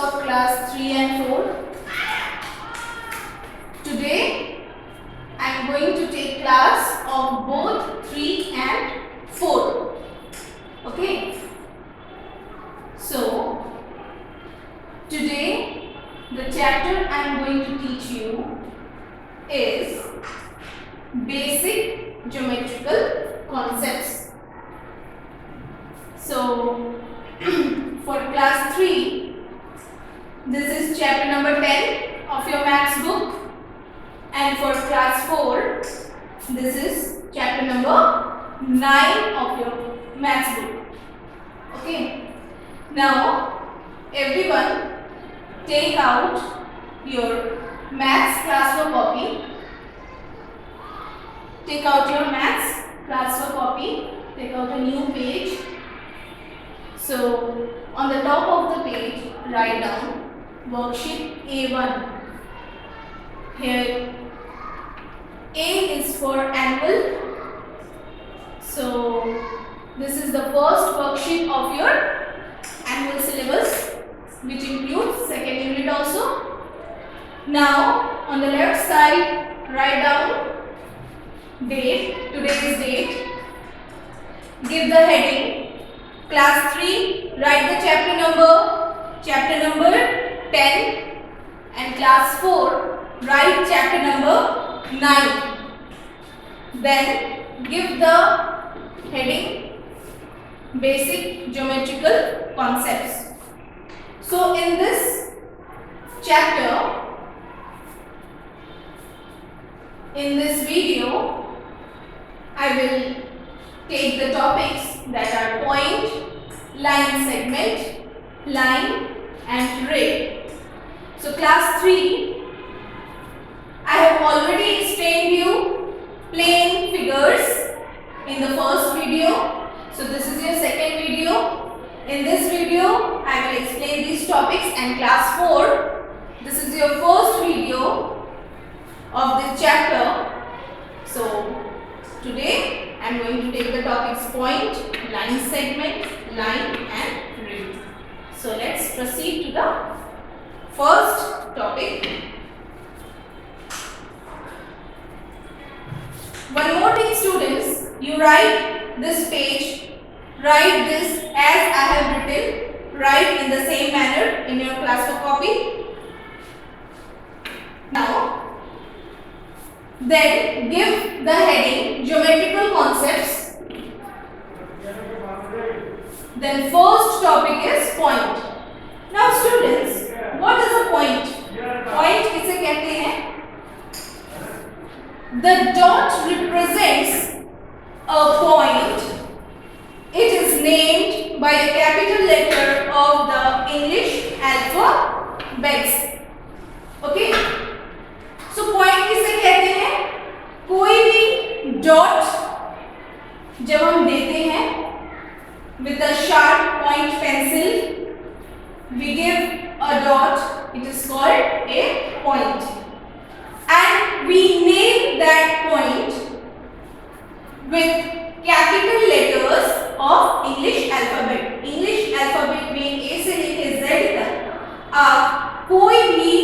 of class 3 and 4. Today I am going to take class of both 3 and 4. Okay. So today the chapter I am going to teach you is basic geometrical concepts. So for class 3, this is chapter number 10 of your maths book, and for class 4, this is chapter number 9 of your maths book. Okay. Now everyone take out your maths class work copy. Take out your maths class work copy. Take out a new page. So on the top of the page, write down worksheet A1. Here A is for annual. So this is the first worksheet of your annual syllabus, which includes second unit also. Now on the left side, write down date, today's date. Give the heading class 3, write the chapter number 10, and class 4, write chapter number 9. Then give the heading basic geometrical concepts. So in this chapter, in this video, I will take the topics that are point, line segment, line and ray. So class 3, I have already explained you plane figures in the first video. So this is your second video. In this video, I will explain these topics, and class 4, this is your first video of this chapter. So today I am going to take the topics point, line segment, line and ray. So let's proceed to the first topic. One more thing, students, you write this page, write this as I have written, write in the same manner in your classwork copy. Now then give the heading geometrical concepts. Then first topic is point. Now students, what is a point? Point किसे कहते हैं? The dot represents a point. It is named by a capital letter of the English alphabet. Okay? So point किसे कहते हैं? कोई भी dot जब हम देते हैं with a sharp point pencil, we give a dot, it is called a point, and we name that point with capital letters of English alphabet. English alphabet में A से लेके Z तक आप कोई भी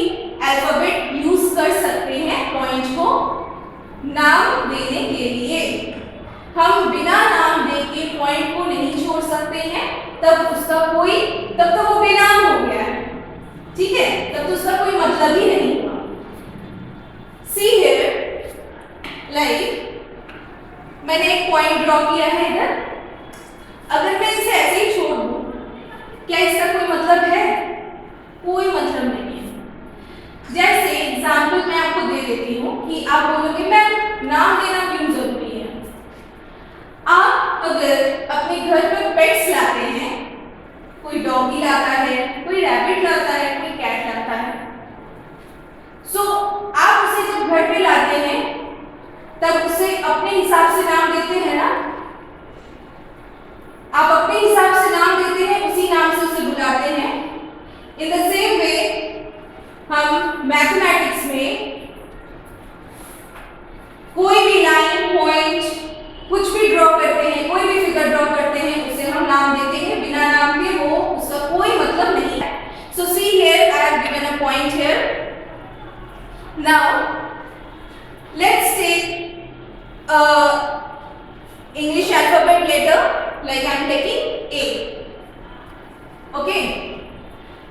अल्फाबेट यूज कर सकते हैं पॉइंट को नाम देने के लिए। हम बिना नाम दे के पॉइंट को नहीं छोड़ सकते हैं, तब तो वो बेनाम हो गया है, ठीक है, तब तो उसका कोई मतलब ही नहीं हुआ। See here, like मैंने एक पॉइंट ड्रॉ किया है इधर, अगर मैं इसे ऐसे ही छोड़ दूं, क्या इसका कोई मतलब है? कोई मतलब नहीं है। जैसे एग्जाम्पल मैं आपको दे देती हूँ कि आप बोलोगे मैम नाम देना क्यों जरूरी है? आप अगर अपने घर पर पेट्स लाते हैं, कोई डॉगी लाता है, कोई रैबिट लाता है, कोई कैट लाता है, सो आप उसे जब घर पे लाते हैं तब उसे अपने हिसाब से नाम देते हैं ना? आप अपने हिसाब से नाम देते हैं, उसी नाम से उसे बुलाते हैं। इन द सेम वे हम मैथमेटिक्स में कोई भी लाइन, पॉइंट, कुछ भी ड्रॉ करते हैं, कोई भी फिगर ड्रॉ करते हैं, उसे हम नाम देते हैं। बिना नाम के वो उसका कोई मतलब नहीं है। So see here point here. Now let's take English alphabet letter, like I am taking A. Okay,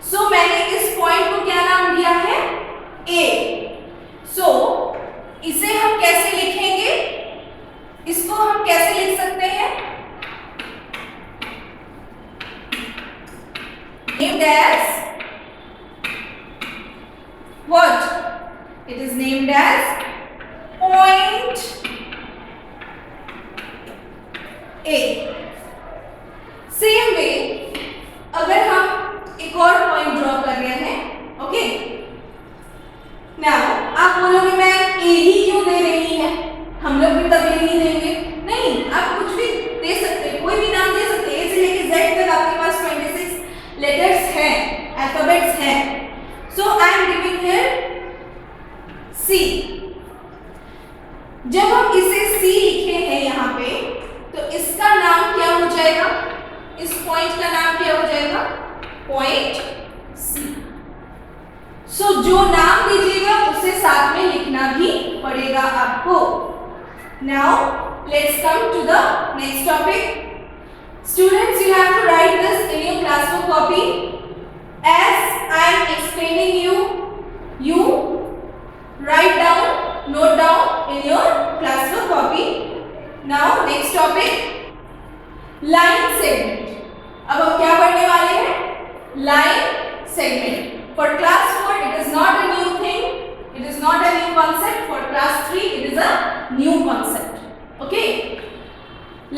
so मैंने इस point को क्या नाम दिया है? A. So इसे हम कैसे लिखेंगे? इसको हम कैसे लिख सकते हैं? Named as what? It is named as point A. Same way, अगर हम एक और पॉइंट ड्रॉ कर रहे हैं, ओके, नाउ आप बोलोगे मैम ए ही क्यों दे रही है, हम लोग भी तब ए ही देंगे। नहीं, आप कुछ भी दे सकते हैं, कोई भी नाम दे सकते हैं। ए से लेके जेड तक आपके पास 26 लेटर्स हैं, अल्फाबेट्स हैं। So I am giving here सी। जब हम इसे सी लिखे हैं यहाँ पे, तो इसका नाम क्या हो जाएगा? इस पॉइंट का नाम क्या हो जाएगा? पॉइंट सी। सो जो नाम दीजिएगा उसे साथ में लिखना भी पड़ेगा आपको। Now let's come to the next topic. Students, you have to write this in your classwork copy. As I am explaining you write down, note down in your classwork copy. Now next topic, line segment. अब हम क्या पढ़ने वाले हैं? Line segment. For class 4 it is not a new thing, it is not a new concept. For class 3 it is a new concept. Okay?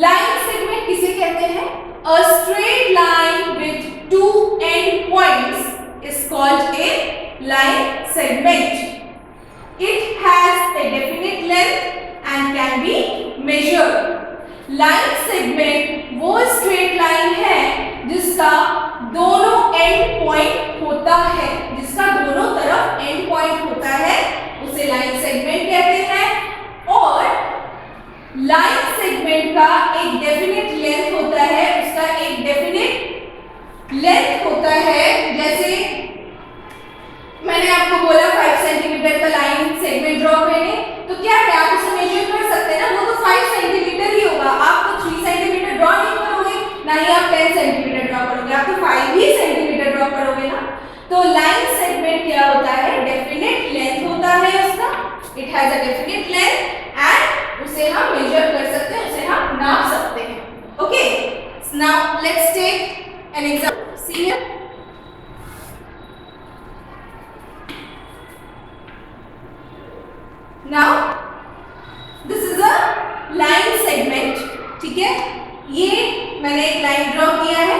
Line segment किसे कहते हैं? A straight line with two end points is called a line segment. It has a definite length and can be measured. Line segment वो straight line है जिसका दोनों end point होता है, जिसका दोनों तरफ end point होता है, उसे line segment कहते हैं। और लाइन सेगमेंट का एक डेफिनेट लेंथ होता है, उसका एक डेफिनेट लेंथ होता है। जैसे मैंने आपको बोला 5 सेंटीमीटर का लाइन सेगमेंट ड्रॉ करने, तो क्या है आप उसे मेजर कर सकते हैं ना, वो तो 5 सेंटीमीटर ही होगा। आप तो 3 सेंटीमीटर ड्रॉ नहीं करोगे, ना ही आप 10 सेंटीमीटर ड्रॉ करोगे, आप तो 5 ही सेंटीमीटर ड्रॉ करोगे ना। तो लाइन सेगमेंट क्या होता है? डेफिनेट लेंथ होता है उसका, it has a definite length and उसे हम मेजर कर सकते हैं, उसे हम नाप सकते हैं। Okay, now let's take an example. See here, now this is a line segment. ठीक है, ये मैंने एक लाइन ड्रॉ किया है,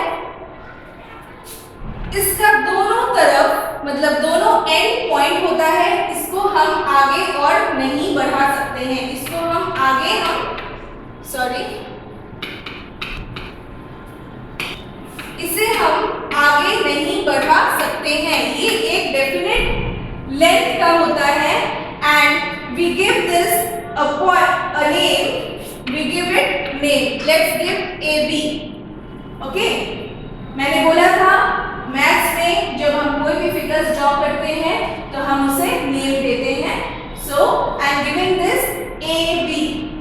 इसका दोनों तरफ मतलब दोनों एंड पॉइंट होता है, इसको हम आगे और नहीं बढ़ा सकते हैं, इसको हम आगे इसे हम आगे नहीं बढ़ा सकते हैं। ये एक डेफिनेट लेंथ का होता है and we give this a name, we give it name, let's give AB। Okay, मैंने बोला था मैथ्स में जब हम कोई भी फिगर्स ड्रॉ करते हैं तो हम उसे नेम देते हैं। So I am giving this AB,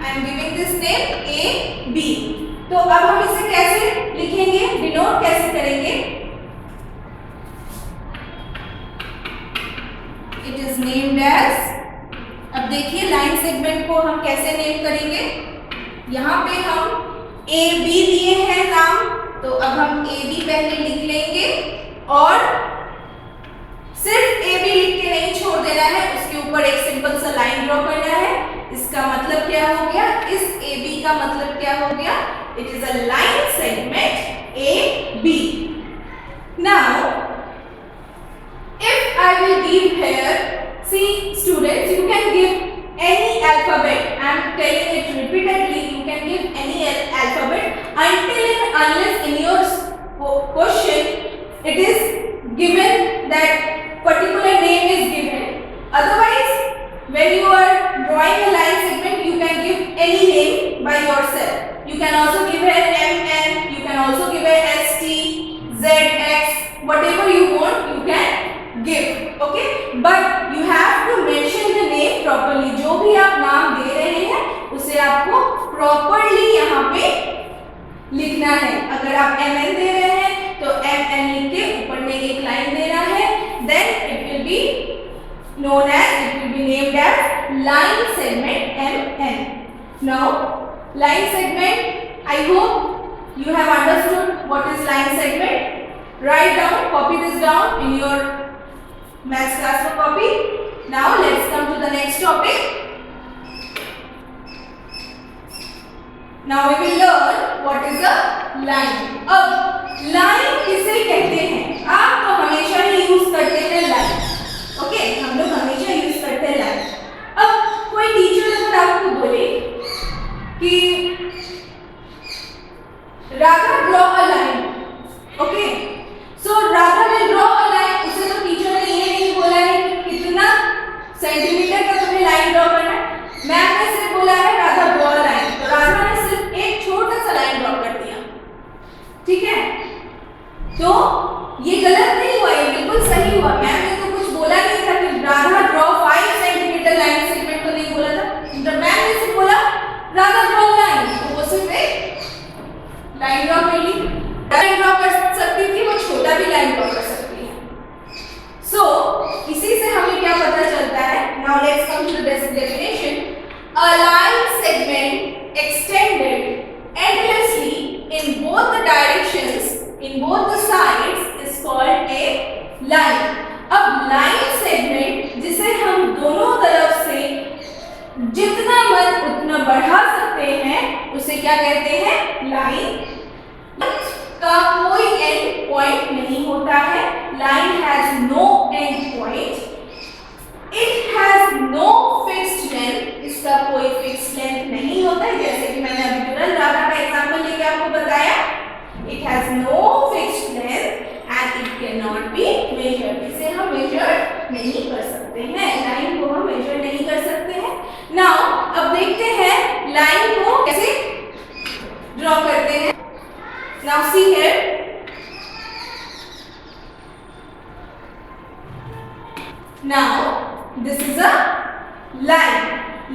I am giving this name AB। तो अब हम इसे कैसे लिखेंगे, डिनोट कैसे करेंगे? इट इज नेम्ड एज, अब देखिए लाइन सेगमेंट को हम कैसे नेम करेंगे। यहाँ पे हम AB दिए हैं नाम, तो अब हम AB पहले लिख लेंगे और सिर्फ AB लिख के नहीं छोड़ देना है, उसके ऊपर एक सिंपल सा लाइन ड्रॉ करना है। इसका मतलब क्या हो गया? इस AB का मतलब क्या हो गया? It is a line segment AB। Now if I will give here, see students, you can give any alphabet. I am telling it repeatedly, you can give any alphabet until and unless in your question it is given that particular name is given. Otherwise, when you are drawing a line segment, you can give any name by yourself. You can also give an MN, you can also give an ST, ZX, whatever you want, you can give. Okay, but you have to mention the name properly. जो भी आप नाम दे रहे हैं उसे आपको properly यहाँ पे लिखना है. अगर आप MN दे रहे हैं तो MN लिख के ऊपर में एक लाइन देना है. Then it will be named as line segment MN. Now line segment, I hope you have understood what is line segment. Write down, copy this down in your maths classroom copy. Now let's come to the next topic. Now we will learn what is a line. अब line किसे कहते हैं? आप तो हमेशा ही use करते हैं line. Okay, हम लोग हमेशा यूज करते हैं line. अब कोई टीचर अगर आपको बोले कि Radha draw a line. Okay, so Radha will draw a line. उसे तो टीचर ने ये नहीं बोला है कि कितना सेंटीमीटर का तुम्हें लाइन ड्रॉ करना है. मैम ने सिर्फ बोला है राधा draw a line. तो राधा ने सिर्फ एक छोटा सा लाइन ड्रॉ कर दिया. ठीक है, तो ये गलत नहीं हुआ, ये बिल्कुल सही हुआ. मैम ने तो कुछ बोला नहीं था कि Radha draw 5 centimetre line segment, तो नहीं बोला था. तो मैम ने सिर्फ बोला राधा ड्रॉ लाइन, तो वो सिर्फ एक लाइन ड्रॉ कर ली. लाइन ड्रॉ कर सकती थी, वो छोटा भी लाइन ड्रॉ कर सकती है. सो इसी से हमें क्या पता चलता है. Now let's come to the definition. A line segment extended endlessly in both the directions, in both the sides is called a line. अब line segment जिसे हम दोनों तरफ से जितना मन उतना बढ़ा सकते हैं उसे क्या कहते हैं? line. का कोई end point नहीं होता है. line has no end point. It has no fixed length. इसका कोई फिक्स लेंथ नहीं होता है. जैसे कि मैंने अभी तुरंत राधा का एग्जांपल लेके आपको बताया. It has no fixed length and it cannot be measured. इसे हम मेजर नहीं कर सकते हैं. लाइन को हम मेजर नहीं कर सकते हैं. Now अब देखते हैं लाइन को कैसे ड्रॉ करते हैं. Now see here. Now this is a line.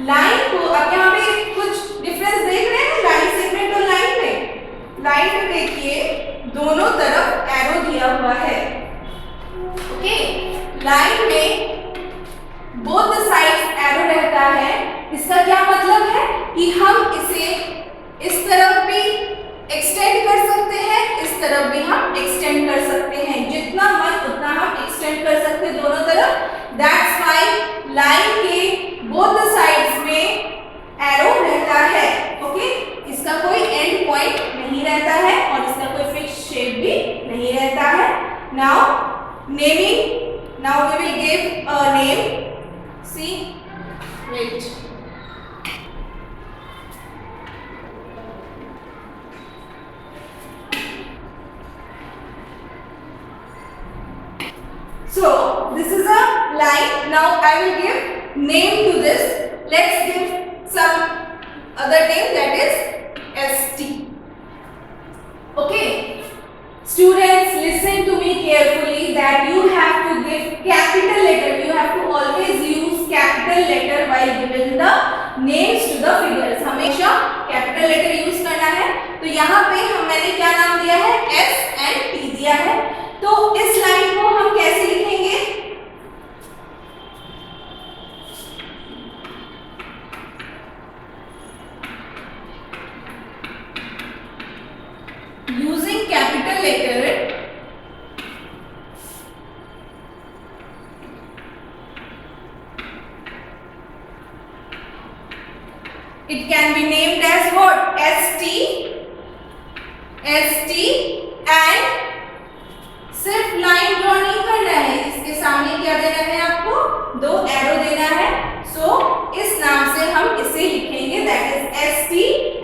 Line को अब यहाँ पे कुछ डिफरेंस देख रहे हैं लाइन सेगमेंट और लाइन में. लाइन में देखिए दोनों तरफ एरो दिया हुआ है. ओके, लाइन में बोथ द साइड्स एरो रहता है. इसका क्या मतलब है कि हम इसे इस तरफ भी एक्सटेंड कर सकते हैं, इस तरफ भी हम एक्सटेंड कर सकते हैं. जितना मन उतना हम एक्सटेंड कर सकते हैं दोनों तरफ. दैट्स व्हाई लाइन के बोथ द साइड्स में एरो रहता है. ओके, इसका कोई एंड पॉइंट नहीं रहता है और इसका कोई फिक्स शेप भी नहीं रहता है. Now naming. Now we will give a name. See, wait. So this is a line. Now I will give name to this. Let's give some other name, that is ST. Okay, students listen to me carefully that you have to give capital letter. You have to always use capital letter while giving the names to the figures. हमेशा capital letter use करना है. तो यहाँ पे मैंने क्या नाम दिया है? S and T दिया है. तो इस लाइन को हम कैसे लिखेंगे? Using capital letter, it can be named as what? ST and सिर्फ लाइन ड्रॉ नहीं करना है, इसके सामने क्या देना है आपको? दो एरो देना है. सो इस नाम से हम इसे लिखेंगे, दैट इज ST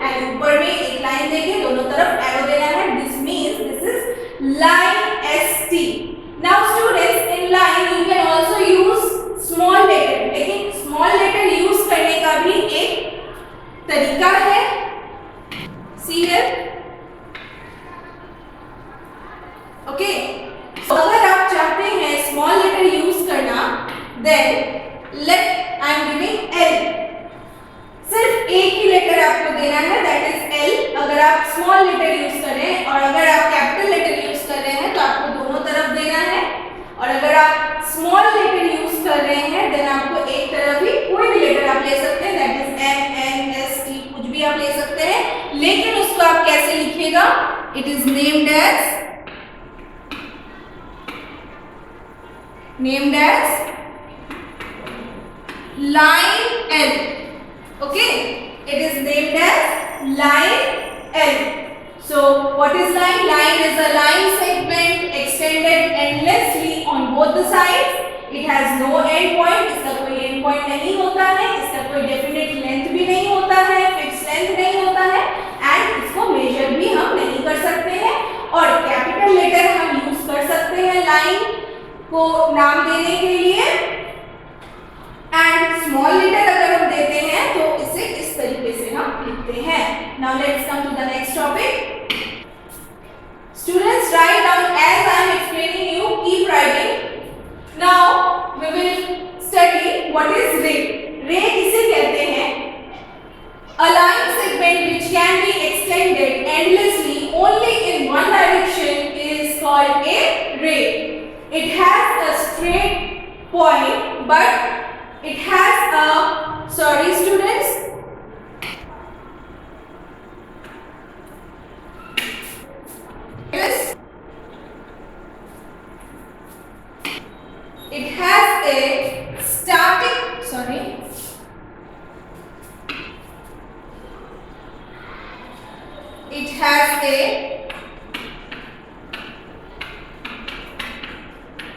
एंड ऊपर में एक लाइन देके दोनों तरफ एरो देना है. This means this is line ST. Now students, in line you can also use small letter. लेकिन स्मॉल लेटर यूज करने का भी एक तरीका है. See here. ओके, अगर आप चाहते हैं small letter use then let I am giving L, सिर्फ एक ही लेटर आपको देना है, दैट इज एल। अगर आप स्मॉल लेटर यूज करें और अगर आप कैपिटल लेटर यूज कर रहे हैं तो आपको दोनों तरफ देना है, और अगर आप स्मॉल लेटर यूज कर रहे हैं देन आपको एक तरफ ही कोई भी लेटर आप ले सकते हैं, that is M N S T, कुछ भी आप ले सकते हैं, लेकिन उसको आप कैसे लिखिएगा, it is named as line L, okay, it is named as line L. So what is line? Line is a line segment extended endlessly on both the sides. It has no end point, इसका कोई end point नहीं होता है, इसका कोई definite length भी नहीं होता है, fixed length नहीं होता है, and इसको measure भी हम नहीं कर सकते हैं, और capital letter हम use कर सकते हैं line को नाम देने के लिए, एंड स्मॉल लेटर अगर हम देते हैं तो इसे इस तरीके से हम लिखते हैं। Now let's come to the next topic. Students write down as I am explaining you, keep writing. Now we will study what is ray. Ray किसे कहते हैं? A line segment which can be extended endlessly only in one direction is called a ray. It has a straight point but it has a, sorry students, it has a starting, sorry, it has a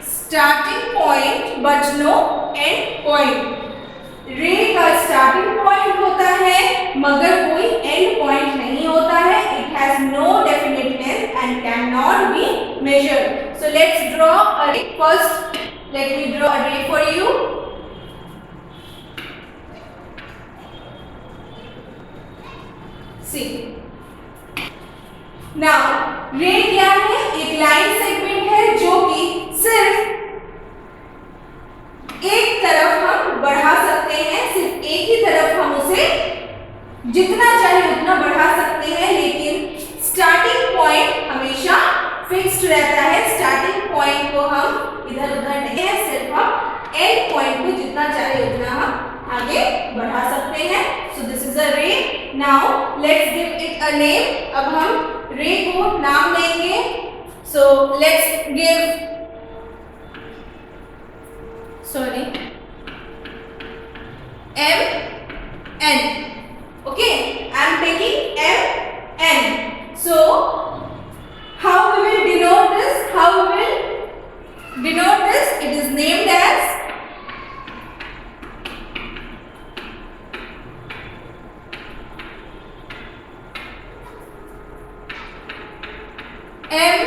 starting point but no end point. रे का starting point होता है मगर कोई and point नहीं होता है। It has no definite length and can not be measured. So let's draw a ray. First let me draw a ray for you. C now रे क्या है? एक लाइन सेगमेंट है जो कि सिर्फ एक तरफ हम बढ़ा सकते हैं, सिर्फ एक ही तरफ हम उसे जितना चाहे उतना बढ़ा सकते हैं, लेकिन स्टार्टिंग पॉइंट हमेशा फिक्स्ड रहता है। स्टार्टिंग पॉइंट को हम इधर उधर नहीं है, सिर्फ हम एंड पॉइंट को जितना चाहे उतना हम आगे बढ़ा सकते हैं। सो दिस इज अ रे। Now let's give it a name. अब हम रे को नाम देंगे। So let's give, sorry, M N, okay, I am taking M N. So how we will denote this? How we will denote this? It is named as M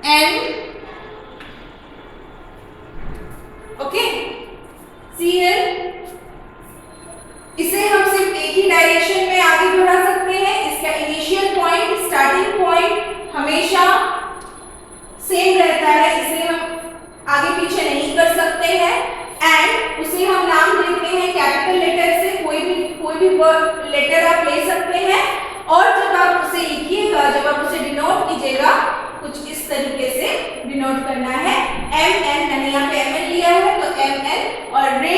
N, okay, see here, इसे हम सिर्फ एक ही direction में आगे बढ़ा सकते हैं। इसका इनिशियल पॉइंट, स्टार्टिंग पॉइंट हमेशा सेम रहता है, इसे हम आगे पीछे नहीं कर सकते हैं, एंड उसे हम नाम देते हैं कैपिटल लेटर से। कोई भी लेटर आप ले सकते हैं, और जब आप उसे लिखिएगा, जब आप उसे डिनोट कीजिएगा, कुछ इस तरीके से डिनोट करना है। एम एन, मैंने यहाँ पे एम एन लिया है तो एम एन। और रे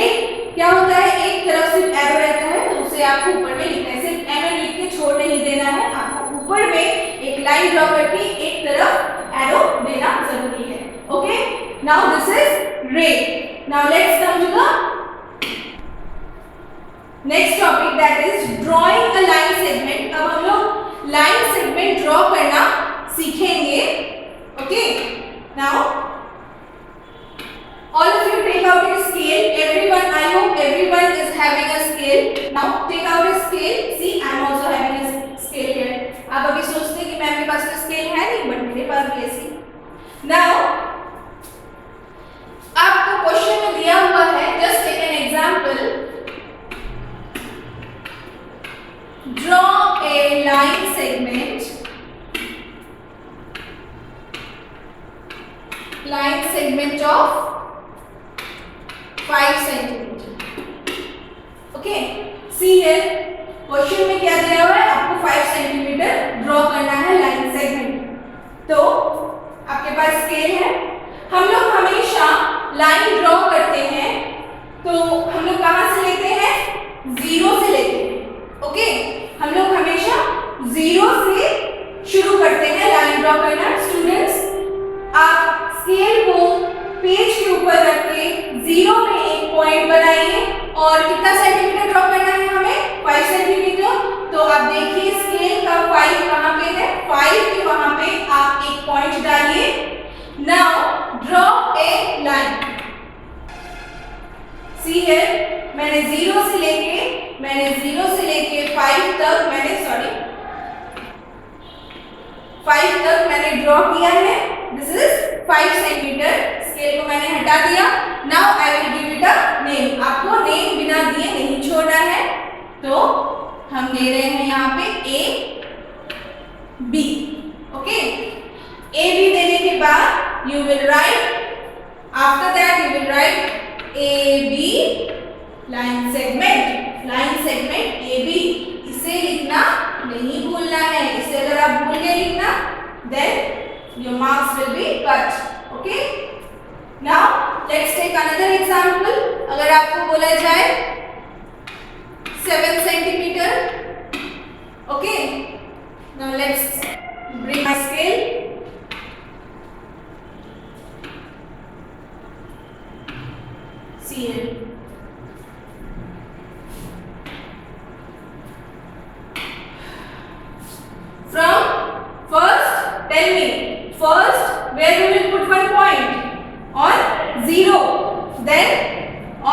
क्या होता है? एक तरफ सिर्फ एरो रहता है, तो उसे आपको ऊपर में लिखना है। सिर्फ एम एन लिख के छोड़ नहीं देना है, आपको ऊपर में एक लाइन ड्रॉ करके एक तरफ एरो देना जरूरी है। Okay, now this is ray. Now let's come to the next topic, that is drawing a line segment. अब हम लोग लाइन सेगमेंट ड्रॉ करना सीखेंगे। Okay, now all of you take out your scale. Everyone, I hope everyone is having a scale. Now take out a scale. See, I am also having a scale here. आप अभी सोचते हैं कि ma'am के पास तो scale है नहीं, but मेरे पास भी ऐसी। Now आपको क्वेश्चन में दिया हुआ है, just take an example. Draw a line segment. Line segment of 5 centimetre. Okay, see here question में क्या दिया हुआ है, आपको 5 सेंटीमीटर ड्रॉ करना है लाइन सेगमेंट. तो आपके पास स्केल है. हम लोग हमेशा लाइन ड्रॉ करते हैं तो हम लोग कहाँ से लेते हैं, जीरो से लेते हैं. ओके, हम लोग हमेशा जीरो से शुरू करते हैं लाइन ड्रॉ करना. स्टूडेंट्स, आप स्केल को पेज के ऊपर रख के जीरो में एक पॉइंट बनाइए और कितना सेंटीमीटर ड्रॉ करना है हमें, 5 सेंटीमीटर. तो आप देखिए स्केल का 5 कहाँ पे है, 5 के वहां पे आप एक पॉइंट डालिए. Now draw a line. See here, मैंने जीरो से लेके 5 तक मैंने ड्रॉ किया है. This is 5 centimetre. स्केल को मैंने हटा दिया. Now I will give it a name. आपको नेम बिना दिए नहीं छोड़ना है. तो हम दे रहे हैं यहाँ पे A B. Okay, A B देने के बाद you will write, after that you will write A B line segment A B. इसे लिखना नहीं भूलना है. इसे अगर आप भूल गए लिखना, then your marks will be cut. Okay, now let's take another example. अगर आपको बोला जाए 7 centimetre. Okay, now let's bring my scale. See it. From first, tell me first where we will put one point, on 0. Then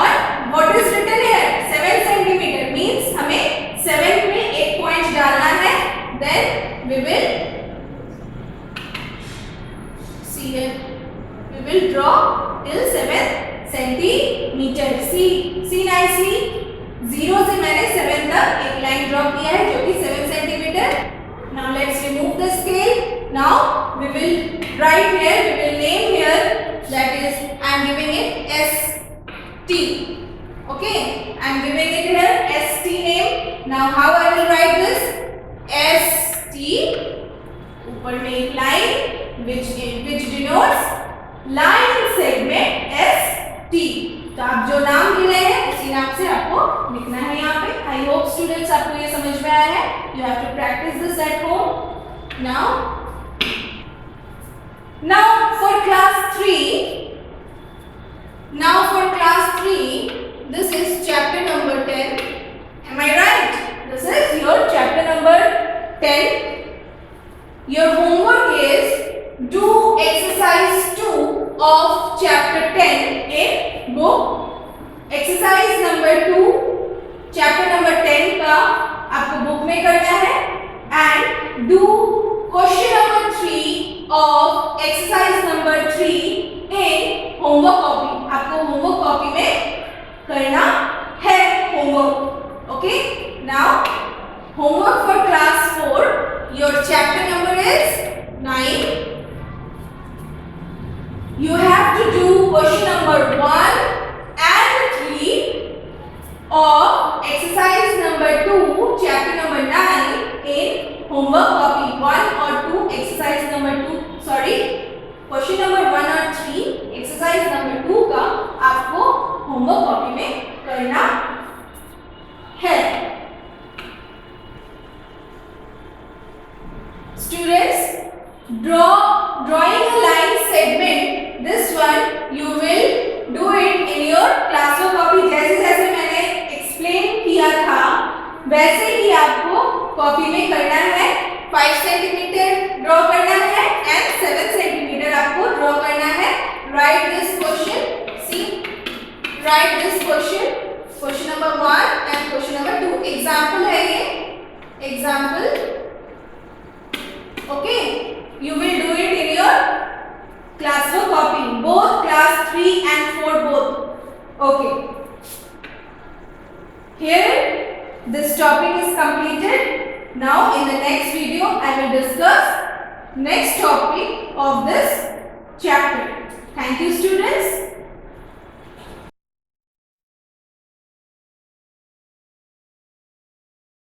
on what is written here, 7 centimeter means हमें 7 में एक point डालना है. Then we will see here, we will draw till 7 centimetre. See nicely, 0 से मैंने 7 तक एक line draw किया है जो कि 7 centimetre. Now let's remove the scale. Now we will write here, we will name here, that is I am giving it S T. Okay, I am giving it here S T name. Now how I will write this, S T, ऊपर में एक line which denotes line segment S T. तो आप जो नाम दे रहे हैं उसी नाम से आपको लिखना है यहाँ पे. आई होप स्टूडेंट्स आपको ये समझ में आया है. You have to practise this at home. Now for class 3, this is chapter number 10. Am I right? This is your chapter number 10. Your homework is do exercise 2 of chapter 10 in book. Exercise number 2 chapter number 10 का आपको book में करना है. and do question number 3 of exercise number 3 in homework copy. आपको homework copy में करना है homework. Okay, now homework for class 4. Your chapter number is 9. You have to do question number 1 and 3 of exercise number 2 chapter number 9 in homework copy. 1 or 2 exercise number 2, sorry, question number 1 और 3 exercise number 2 का आपको homework copy में करना है. Students, drawing a line segment, this one you will do it in your classwork copy. जैसे मैंने explain किया था वैसे ही आपको कॉपी में करना है. 5 सेंटीमीटर ड्रॉ करना है and 7 सेंटीमीटर आपको ड्रॉ करना है. Write this question. See, write this question number 1 and question number 2. Example है ये, example. Okay, you will do it in your classwork copy, both class 3 and 4 both. Okay, here this topic is completed. Now in the next video I will discuss next topic of this chapter. Thank you students.